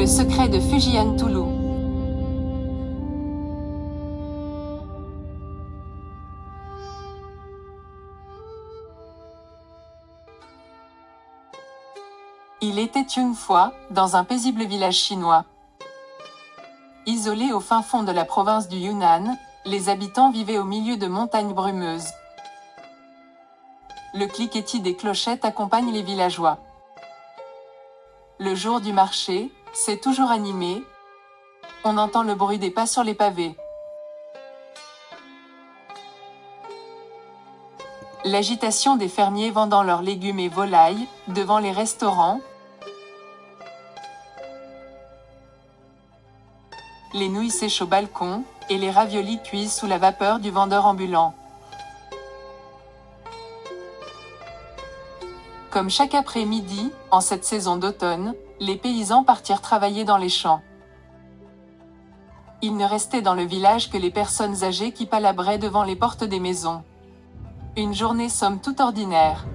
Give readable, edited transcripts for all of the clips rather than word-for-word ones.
Le secret de Fujian Toulou. Il était une fois, dans un paisible village chinois. Isolé au fin fond de la province du Yunnan, les habitants vivaient au milieu de montagnes brumeuses. Le cliquetis des clochettes accompagne les villageois. Le jour du marché, c'est toujours animé. On entend le bruit des pas sur les pavés. L'agitation des fermiers vendant leurs légumes et volailles, devant les restaurants. Les nouilles sèchent au balcon, et les raviolis cuisent sous la vapeur du vendeur ambulant. Comme chaque après-midi, en cette saison d'automne, les paysans partirent travailler dans les champs. Il ne restait dans le village que les personnes âgées qui palabraient devant les portes des maisons. Une journée somme toute ordinaire.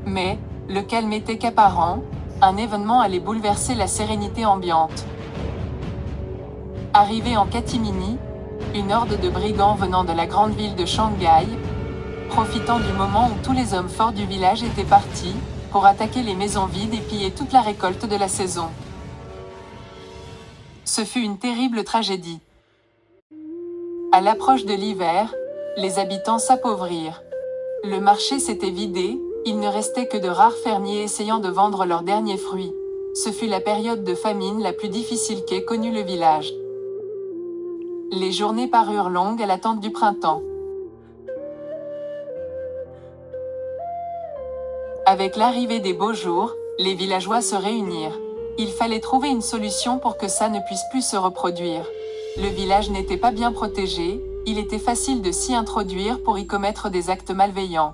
Mais, le calme était qu'apparent, un événement allait bouleverser la sérénité ambiante. Arrivé en catimini, une horde de brigands venant de la grande ville de Shanghai, profitant du moment où tous les hommes forts du village étaient partis, pour attaquer les maisons vides et piller toute la récolte de la saison. Ce fut une terrible tragédie. À l'approche de l'hiver, les habitants s'appauvrirent. Le marché s'était vidé, il ne restait que de rares fermiers essayant de vendre leurs derniers fruits. Ce fut la période de famine la plus difficile qu'ait connue le village. Les journées parurent longues à l'attente du printemps. Avec l'arrivée des beaux jours, les villageois se réunirent. Il fallait trouver une solution pour que ça ne puisse plus se reproduire. Le village n'était pas bien protégé, il était facile de s'y introduire pour y commettre des actes malveillants.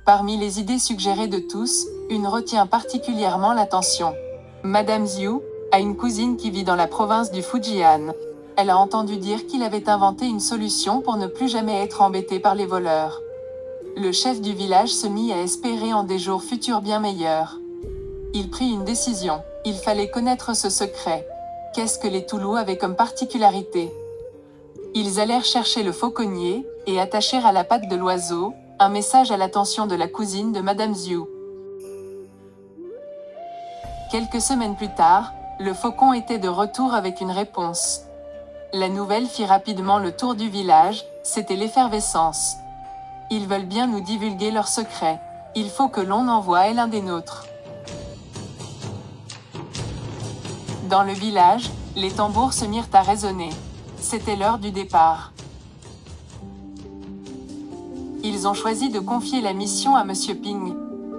Parmi les idées suggérées de tous, une retient particulièrement l'attention. Madame Zhu a une cousine qui vit dans la province du Fujian. Elle a entendu dire qu'il avait inventé une solution pour ne plus jamais être embêté par les voleurs. Le chef du village se mit à espérer en des jours futurs bien meilleurs. Il prit une décision. Il fallait connaître ce secret. Qu'est-ce que les Toulous avaient comme particularité? Ils allèrent chercher le fauconnier, et attachèrent à la patte de l'oiseau, un message à l'attention de la cousine de Madame Zhu. Quelques semaines plus tard, le faucon était de retour avec une réponse. La nouvelle fit rapidement le tour du village, c'était l'effervescence. Ils veulent bien nous divulguer leurs secrets. Il faut que l'on envoie l'un des nôtres. Dans le village, les tambours se mirent à résonner. C'était l'heure du départ. Ils ont choisi de confier la mission à Monsieur Ping.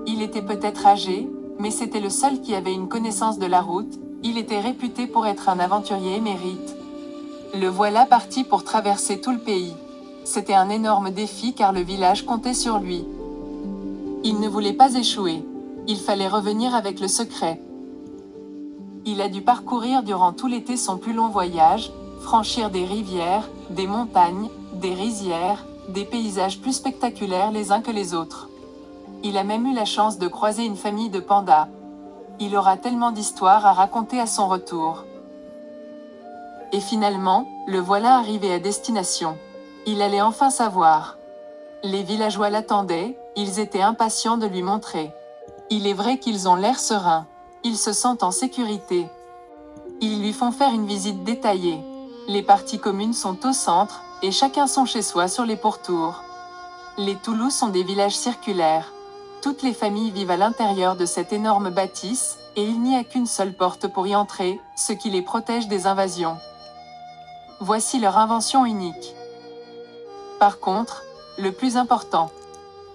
Il était peut-être âgé, mais c'était le seul qui avait une connaissance de la route. Il était réputé pour être un aventurier émérite. Le voilà parti pour traverser tout le pays. C'était un énorme défi car le village comptait sur lui. Il ne voulait pas échouer. Il fallait revenir avec le secret. Il a dû parcourir durant tout l'été son plus long voyage, franchir des rivières, des montagnes, des rizières, des paysages plus spectaculaires les uns que les autres. Il a même eu la chance de croiser une famille de pandas. Il aura tellement d'histoires à raconter à son retour. Et finalement, le voilà arrivé à destination. Il allait enfin savoir. Les villageois l'attendaient, ils étaient impatients de lui montrer. Il est vrai qu'ils ont l'air sereins. Ils se sentent en sécurité. Ils lui font faire une visite détaillée. Les parties communes sont au centre, et chacun son chez-soi sur les pourtours. Les Toulous sont des villages circulaires. Toutes les familles vivent à l'intérieur de cette énorme bâtisse, et il n'y a qu'une seule porte pour y entrer, ce qui les protège des invasions. Voici leur invention unique. Par contre, le plus important,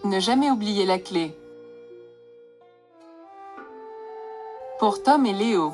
ne jamais oublier la clé. Pour Tom et Léo.